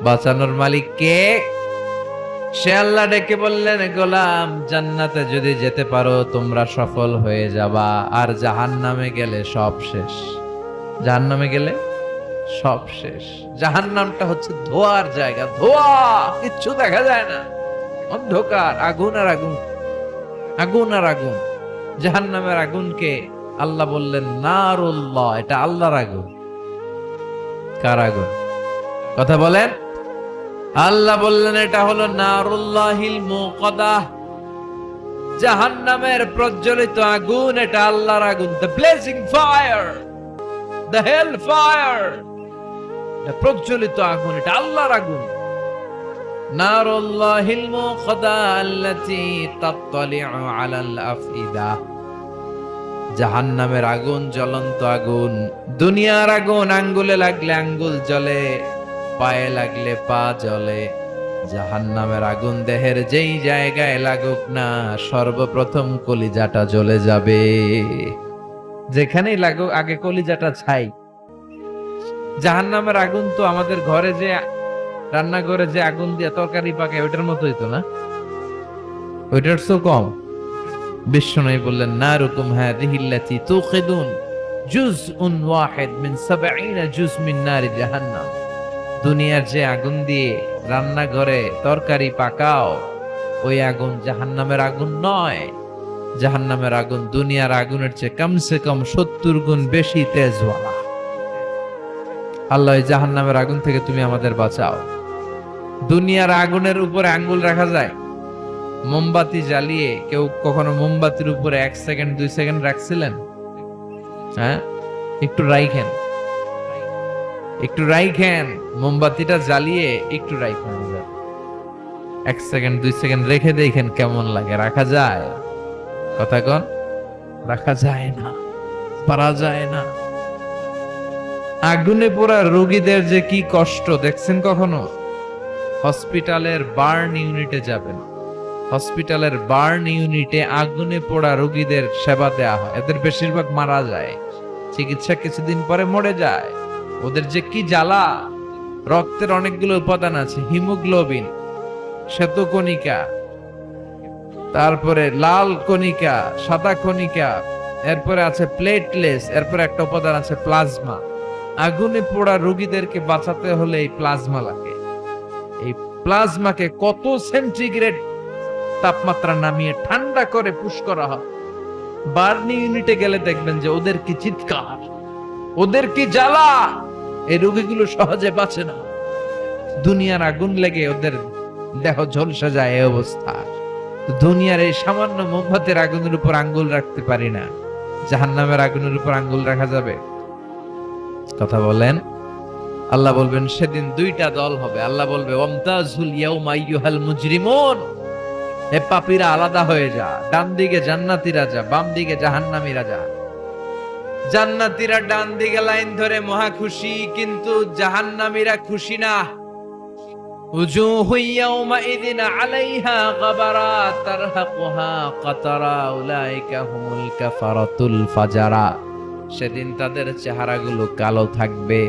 বাঁচানোর মালিক কে? সে আল্লাহ ডেকে বললেন, গোলাম জান্নাতে যদি যেতে পারো তোমরা সফল হয়ে যাবা, আর জাহান্নামে গেলে সব শেষ। জাহান্নামে গেলে সব শেষ। জাহান্নামটা হচ্ছে ধোয়ার জায়গা, ধোয়া, কিচ্ছু দেখা যায় না, অন্ধকার, আগুন আর আগুন, আগুন আর আগুন। জাহান্নামের আগুনকে আল্লাহ বললেন নারুল্লাহ, এটা আল্লাহর আগুন। কার আগুন? কথা বলেন। আল্লাহ বললেন এটা হলো নারুল্লাহিল মুকাদ্দাহ, জাহান্নামের প্রজ্বলিত আগুন, এটা আল্লাহর আগুন। The blazing fire, the hell fire, প্রজ্বলিত আগুন, এটা আল্লাহর আগুন। নারুল্লাহিল মুকাদ্দাহ আল্লাতী তাত্তালিউ আলাল আফইদা, জাহান্নামের আগুন জ্বলন্ত আগুন। দুনিয়ার আগুন আঙ্গুলে লাগলে আঙ্গুল জ্বলে, পায়ে লাগলে পা জ্বলে। জাহান্নামের আগুন দেহের যেই জায়গায় লাগুক না, সর্বপ্রথম কলিজাটা জ্বলে যাবে। যেখানেই লাগুক আগে কলিজাটা ছাই। জাহান্নামের আগুন তো আমাদের ঘরে যে রান্নাঘরে যে আগুন দিয়ে তরকারি পাকায় ওইটার মতোই তো না, ওইটার তো কম। বিশ্বনবী বললেন নারুকুম হাযিহিল্লাতী তুকিদুন জুজউন ওয়াহিদ মিন ৭০ জুজ মিন নারি জাহান্নাম। দুনিয়ার যে আগুন দিয়ে রান্নাঘরে তরকারি পাকাও, ওই আগুন জাহান্নামের আগুন নয়। জাহান্নামের আগুন দুনিয়ার আগুনের চেয়ে কমসে কম ৭০ গুণ বেশি তেজওয়ালা। আল্লাহ এই জাহান্নামের আগুন থেকে তুমি আমাদের বাঁচাও। দুনিয়ার আগুনের উপরে আঙ্গুল রাখা যায়? মোমবাতি জ্বালিয়ে কেউ কখনো মোমবাতির উপরে ১ সেকেন্ড ২ সেকেন্ড রাখছিলেন? হ্যাঁ, একটু রাইখেন, একটু রাইখেন, মোমবাতিটা জ্বালিয়ে একটু রাইখেন, ১ সেকেন্ড ২ সেকেন্ড রেখে দেখেন কেমন লাগে। রাখা যায়? কথা কন। রাখা যায় না, পারা যায় না। আগুনে পোড়া রোগীদের যে কি কষ্ট দেখছেন কখনো? হসপিটালের বার্ন ইউনিটে যাবেন, হসপিটালের বার্ন ইউনিটে আগুনে পোড়া রোগীদের সেবা দেয়া হয়। এদের বেশিরভাগ মারা যায়, চিকিৎসা কিছুদিন পরে মরে যায়। ওদের যে কি জ্বালা। রক্তের অনেকগুলো উপাদান আছে, হিমোগ্লোবিন, শ্বেতকণিকা, তারপরে লাল কণিকা, সাদা কণিকা, এরপরে আছে প্লেটলেস, এরপরে একটা উপাদান আছে প্লাজমা। আগুনে পোড়া রোগীদেরকে বাঁচাতে হলে এই প্লাজমা লাগে। এই প্লাজমাকে কত সেন্টিগ্রেড তাপমাত্রা নামিয়ে ঠান্ডা করে পুশ করা হয়। বার্নি ইউনিটে গেলে দেখবেন যে ওদের কি চিৎকার, ওদের কি জ্বালা। এই রোগীগুলো সহজে বাঁচে না। দুনিয়ার আগুন লেগে ওদের দেহ ঝলসে যায়, এই অবস্থা। দুনিয়ার এই সামান্য মোমবাতির আগুনের উপর আঙ্গুল রাখতে পারি না, জাহান্নামের আগুনের উপর আঙ্গুল রাখা যাবে? কথা বলেন। আল্লাহ বলবেন সেদিন দুইটা দল হবে। আল্লাহ বলবে ওয়ামতাজুল ইয়াউমা আইয়ুহাল মুজরিমুন, হে পাপীরা আলাদা হয়ে যা। ডান দিকে জান্নাতীরা যা, বাম দিকে জাহান্নামীরা যা। জান্নাতীরা ডান দিকে লাইন ধরে মহা খুশি, কিন্তু জাহান্নামীরা খুশি না। উজুহু ইয়াউমাইযিন আলাইহা গাবারা তারহাকুহা কাতারা উলাইকা হুমুল কাফারাতুল ফাজারা। সেদিন তাদের চেহারাগুলো কালো থাকবে।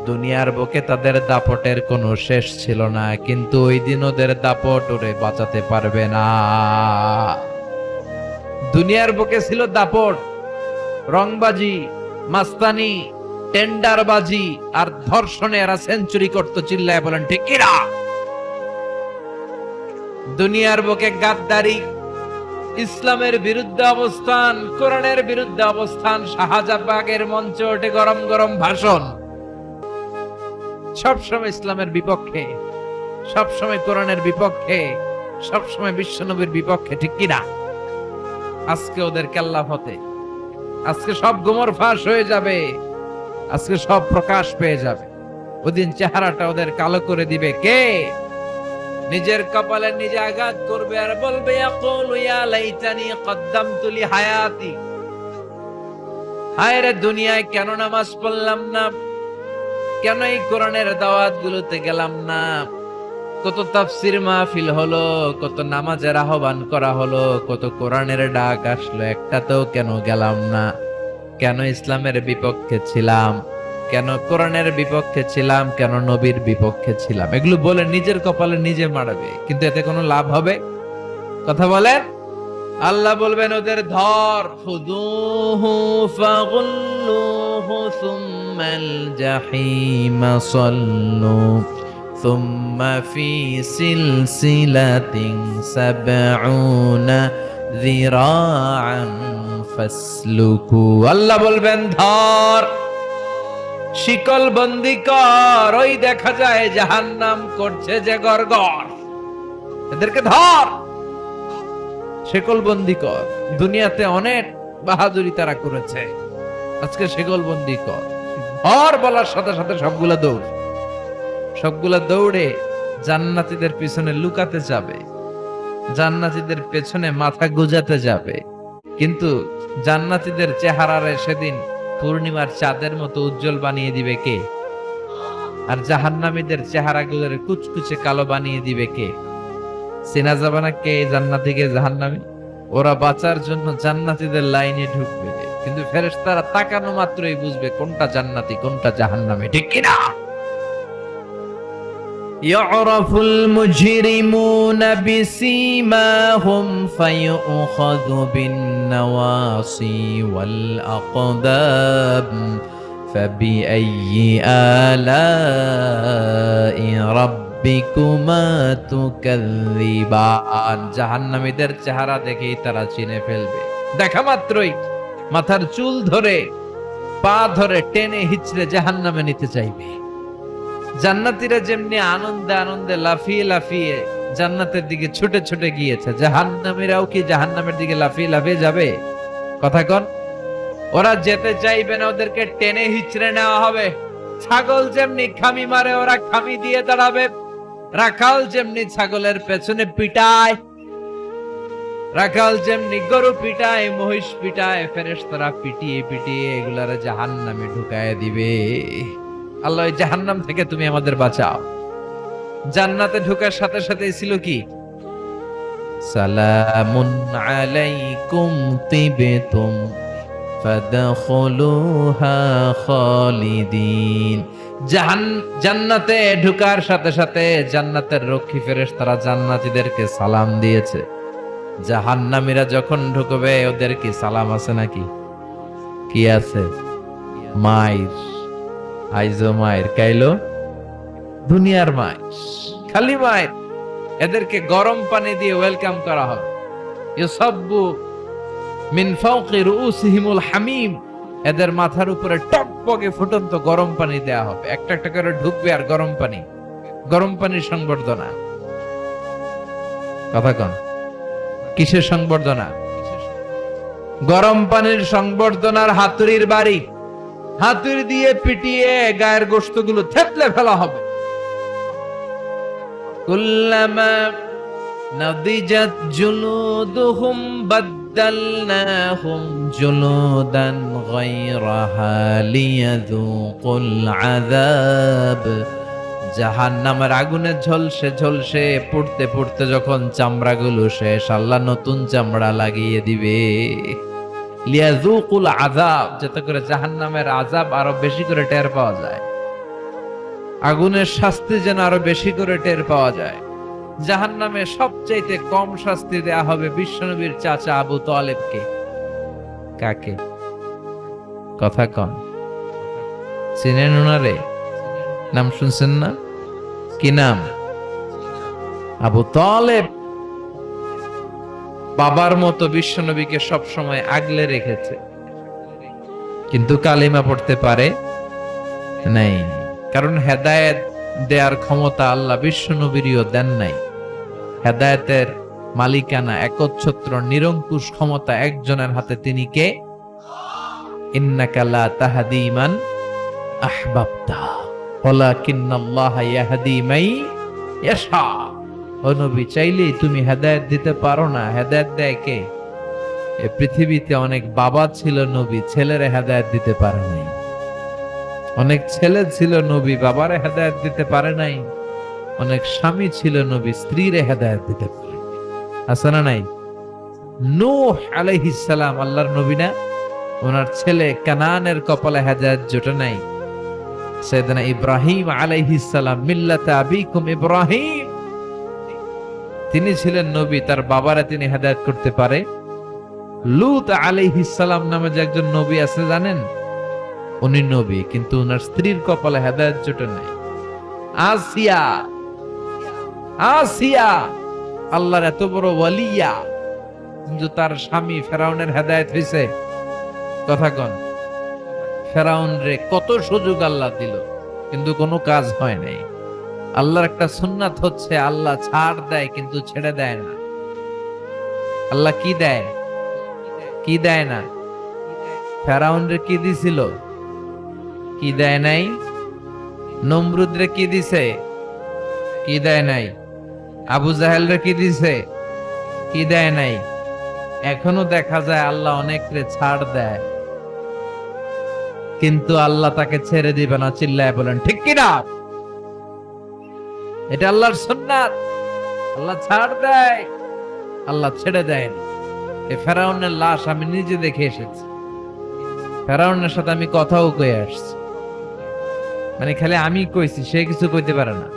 দুনিয়ার বুকে তাদের দাপটের কোনো শেষ ছিল না, কিন্তু ওই দিন ওদের দাপট ওরে বাঁচাতে পারবে না। দুনিয়ার বুকে ছিল দাপট, রংবাজি, মাস্তানি, টেন্ডারবাজি আর ধর্ষণে এরা সেঞ্চুরি করতো। চিল্লায় বলেন ঠিক কিনা? দুনিয়ার বুকে গাদ্দারি, ইসলামের বিরুদ্ধে অবস্থান, কোরআনের বিরুদ্ধে অবস্থান, শাহজাবাগের মঞ্চে ওঠে গরম গরম ভাষণ। সবসময় ইসলামের বিপক্ষে, সবসময় কোরআনের বিপক্ষে, সবসময় বিশ্বনবীর বিপক্ষে, ঠিক কিনা? আজকে ওদের কেল্লা ফতে, আজকে সব গোমর ফাঁস হয়ে যাবে, আজকে সব প্রকাশ পেয়ে যাবে। ওদিন চেহারাটা ওদের কালো করে দিবে কে? নিজের কপালে নিজে আঘাত করবে আর বলবে ইয়াকুলু ইয়া লাইতানি কদ্দামতু লি হায়াতি। হায় রে দুনিয়ায় কেন নামাজ পড়লাম না, কেন এই কোরআনের দাওয়াত গুলোতে গেলাম না। কত তাফসীর মাহফিল হলো, কত নামাজের আহ্বান করা হলো, কত কোরআনের ডাক আসলো, একটাতেও কেন গেলাম না? কেন ইসলামের বিপক্ষে ছিলাম? কেন কোরআনের বিপক্ষে ছিলাম, কেন নবীর বিপক্ষে ছিলাম, এগুলো বলে নিজের কপালে নিজে মারবে, কিন্তু এতে কোনো লাভ হবে? কথা বলেন। আল্লাহ বলবেন ওদের ধর, খুদুহু ফাগুল্লুহু সুম্মাল জাহিমা সাল্লু সুম্মা ফি সিলসিলাতিন সাবউনা যিরাআন ফাসলুকু। আল্লাহ বলবেন ধর, শিকল বন্দি কর, ওই দেখা যায় জাহান্নাম করছে যে গড়গড়, এদেরকে ধর, শিকল বন্দি কর। দুনিয়াতে অনেক বাহাদুরি তারা করেছে, আজকে শিকল বন্দি কর। ধর বলার সাথে সাথে সবগুলা দৌড়ে জান্নাতীদের পিছনে লুকাতে যাবে, জান্নাতীদের পেছনে মাথা গুজাতে যাবে। কিন্তু জান্নাতীদের চেহারারে সেদিন পূর্ণিমার চাঁদের মতো উজ্জ্বল বানিয়ে দিবে কে? আর জাহান্নামীদের চেহারাগুলোর কুচকুচে কালো বানিয়ে দিবে কে? চেনা যাবে না কে জান্নাতি কে জাহান্নামী? ওরা বাঁচার জন্য জান্নাতীদের লাইনে ঢুকবে, কিন্তু ফেরেশতারা তাকানো মাত্রই বুঝবে কোনটা জান্নাতি কোনটা জাহান্নামী, ঠিক কিনা? ইয়ারাফুল মুজরিমুনা বিসীমাহুম ফায়ুখাযু বিন নাওয়াসি ওয়াল আকদাব ফাবিআইয়ি আলাই রাব্বিকুমা তুকাযযিবান। জাহান্নামীদের চেহারা দেখেই তারা চিনে ফেলবে, দেখা মাত্রই মাথার চুল ধরে পা ধরে টেনে হিচড়ে জাহান্নামে নিতে চাইবে। জান্নাতীরা যেমনি আনন্দে আনন্দে লাফিয়ে লাফিয়ে জান্নাতের দিকে ছুটে ছুটে গিয়েছে, জাহান্নামীরাও কি জাহান্নামের দিকে লাফিয়ে লাফিয়ে যাবে? কথা কন। ওরা যেতে চাইবে না, ওদেরকে টেনে হিচড়ে নেওয়া হবে। ছাগল যেমনি খামি মারে ওরা খামি দিয়ে দাঁড়াবে, রাখাল যেমনি ছাগলের পেছনে পিটায়, রাখাল যেমনি গরু পিটায়, মহিষ পিটায়, ফেরেশতারা পিটিয়ে পিটিয়ে এগুলারে জাহান্নামে ঢুকায় দিবে। আল্লাহ জাহান্নাম থেকে তুমি আমাদের বাঁচাও। জান্নাতে ঢোকার সাথে সাথে ছিল কি? সালামুন আলাইকুম তিবতুম ফাদখুলুহা খালিদিন। জান্নাতে ঢোকার সাথে সাথে জান্নাতের রক্ষী ফেরেশতারা জান্নাতীদেরকে সালাম দিয়েছে। জাহান্নামীরা যখন ঢুকবে ওদের কি সালাম আছে নাকি? কি আছে? মাইর, আইজো মায়ের, কাইলো দুনিয়ার মায়ের, খালি মায়ের। এদেরকে গরম পানি দিয়ে ওয়েলকাম করা হবে। ইউসাব্বু মিন ফাওকি রুউসিহিমুল হামিম, এদের মাথার উপরে টকবগে ফুটন্ত গরম পানি দেয়া হবে। একটা একটা করে ঢুকবে আর গরম পানির সংবর্ধনা। কথা কন, কিসের সংবর্ধনা? গরম পানির সংবর্ধনার হাতুড়ির বাড়ি, হাতুড়ি দিয়ে পিটিয়ে গায়ের গোশতগুলো থেতলে ফেলা হবে। কুল্লামা নাদিজাত জুলুদুহুম বাদদালনাহুম জুলুদান গায়রাহা লিয়াযুকুল আযাব। জাহান্নামের আগুনে ঝলসে ঝলসে পুড়তে পুড়তে যখন চামড়াগুলো শেষ, আল্লাহ নতুন চামড়া লাগিয়ে দিবে। লিয়াযুকুল আযাব, যাতে করে জাহান্নামের আযাব আরো বেশি করে টের পাওয়া যায়, আগুনের শাস্তি যেন আরো বেশি করে টের পাওয়া যায়। জাহান্নামে সবচাইতে কম শাস্তি দেয়া হবে বিশ্বনবীর চাচা আবু তালেবকে। কাকে? কথা কন, চিনেন ওনারে? নাম শুনছেন না? কি নাম? আবু তালেব। বাবার মতো বিশ্বনবীকে সব সময় আগলে রেখেছে, কিন্তু কালিমা পড়তে পারে নাই, কারণ হেদায়েত দেয়ার ক্ষমতা আল্লাহ বিশ্বনবীরও দেন নাই। হেদায়েতের মালিকানা, একচ্ছত্র নিরঙ্কুশ ক্ষমতা একজনের হাতে। তিনি কে? ইন্নাকা লা তাহদি মান আহবাবতা ওয়ালাকিন্নাল্লাহা ইয়াহদি মান ইয়াশা। ও নবী, চাইলেই তুমি হেদায়েত দিতে পারো না। হেদায়েত দেয় কে? এই পৃথিবীতে অনেক বাবা ছিল নবী, ছেলেরে হেদায়েত দিতে পারে নাই। অনেক ছেলে ছিল নবী, বাবারে হেদায়েত দিতে পারে নাই। অনেক স্বামী ছিল নবী, স্ত্রীরে হেদায়েত দিতে পারে। আছে না নাই? নূহ আলাইহিস সালাম আল্লাহর নবী না? ওনার ছেলে কানানের কপালে হেদায়েত জোটে নাই। সাইয়েদনা ইব্রাহিম আলাইহিস সালাম, মিল্লাতে আবিকুম ইব্রাহিম, তিনি ছিলেন নবী, তার বাবারা তিনি হেদায়েত করতে পারে। লূত আলাইহিস সালাম নামে যে একজন নবী আছে জানেন, উনি নবী, কিন্তু ওনার স্ত্রীর কপালে হেদায়েত জোটে নাই। আসিয়া, আসিয়া আল্লাহর এত বড় ওয়ালিয়া, কিন্তু তার স্বামী ফেরাউনের হেদায়েত হইছে। কথা কন, ফেরাউন রে কত সুযোগ আল্লাহ দিল, কিন্তু কোনো কাজ হয় নাই। আল্লাহর একটা সুন্নাত হচ্ছে আল্লাহ ছাড় দেয় কিন্তু ছেড়ে দেয় না। আল্লাহ কি দেয়, কি দেয় না? ফেরাউন রে কি দিছিল, কি দেয় নাই? নমরুদ রে কি দিছে, কি দেয় নাই? আবু জাহেল রে কি দিছে, কি দেয় নাই? এখনো দেখা যায় আল্লাহ অনেক রে ছাড় দেয়, কিন্তু আল্লাহ তাকে ছেড়ে দিবে না। চিল্লায় বলেন ঠিক কিনা? এটা আল্লাহর সুন্নাত। আল্লাহ ছাড় দেয়, আল্লাহ ছেড়ে দেয় না। এই ফেরাউনের লাশ আমি নিজে দেখে এসেছি, ফেরাউনের সাথে আমি কথাও কয়ে আসছি। মানে খালি আমি কইছি, সে কিছু কইতে পারে না,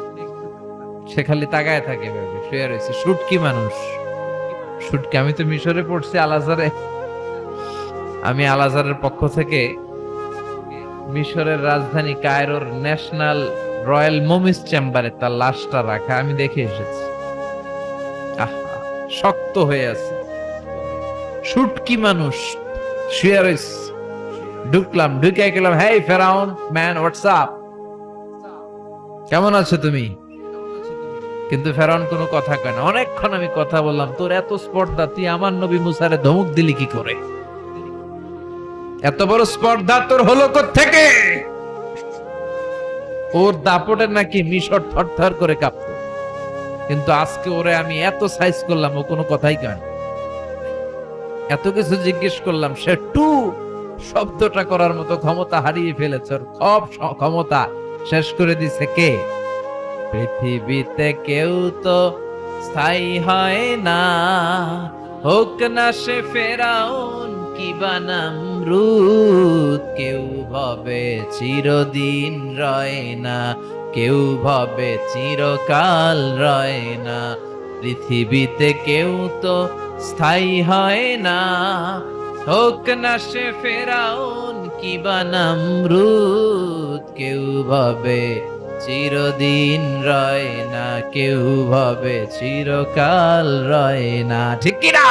সে খালি তাকায় থাকে, ভেবে শুয়ে রয়েছে। শুটকি মানুষ, শুটকি। আমি তো মিশরে পড়ছি, আল আজহারে। আমি আল আজহারের পক্ষ থেকে মিশরের রাজধানী কায়রোর ন্যাশনাল রয়্যাল মমিস চেম্বারে তার লাশটা রাখা আমি দেখে এসেছি। আহা, শক্ত হয়ে আছে, শুটকি মানুষ শুয়ে রয়েছে। ঢুকলাম, ঢুকে গেলাম, হেই ফেরাউন ম্যান, হোয়াটস আপ, কেমন আছো তুমি? কিন্তু ফেরাউন কোনো কথা কয় না। অনেকক্ষণ আমি কথা বললাম, তোর এত স্পর্ধা, তুই আমার নবী মুসারে ধমক দিলি কি করে? এত বড় স্পর্ধা তোর হলো কোত্থেকে? ওর দাপটে নাকি মিশর থরথর করে কাঁপতো, কিন্তু আজকে ওরে আমি এত সাইজ করলাম, ও কোনো কথাই কয় না। এত কিছু জিজ্ঞেস করলাম, সে টু শব্দটা করার মতো ক্ষমতা হারিয়ে ফেলেছে। ওর সব ক্ষমতা শেষ করে দিছে কে? পৃথিবীতে কেউ তো স্থায়ী হয় না, হোক না সে ফেরাউন কিবা নমরুদ। কেউ ভাবে চিরদিন রয় না, কেউ ভাবে চিরকাল রয় না। পৃথিবীতে কেউ তো স্থায়ী হয় না, হোক না সে ফেরাউন কিবা নমরুদ। কেউ ভাবে চিরদিন রয় না, কেউ ভাবে চিরকাল রয় না। ঠিক কিনা?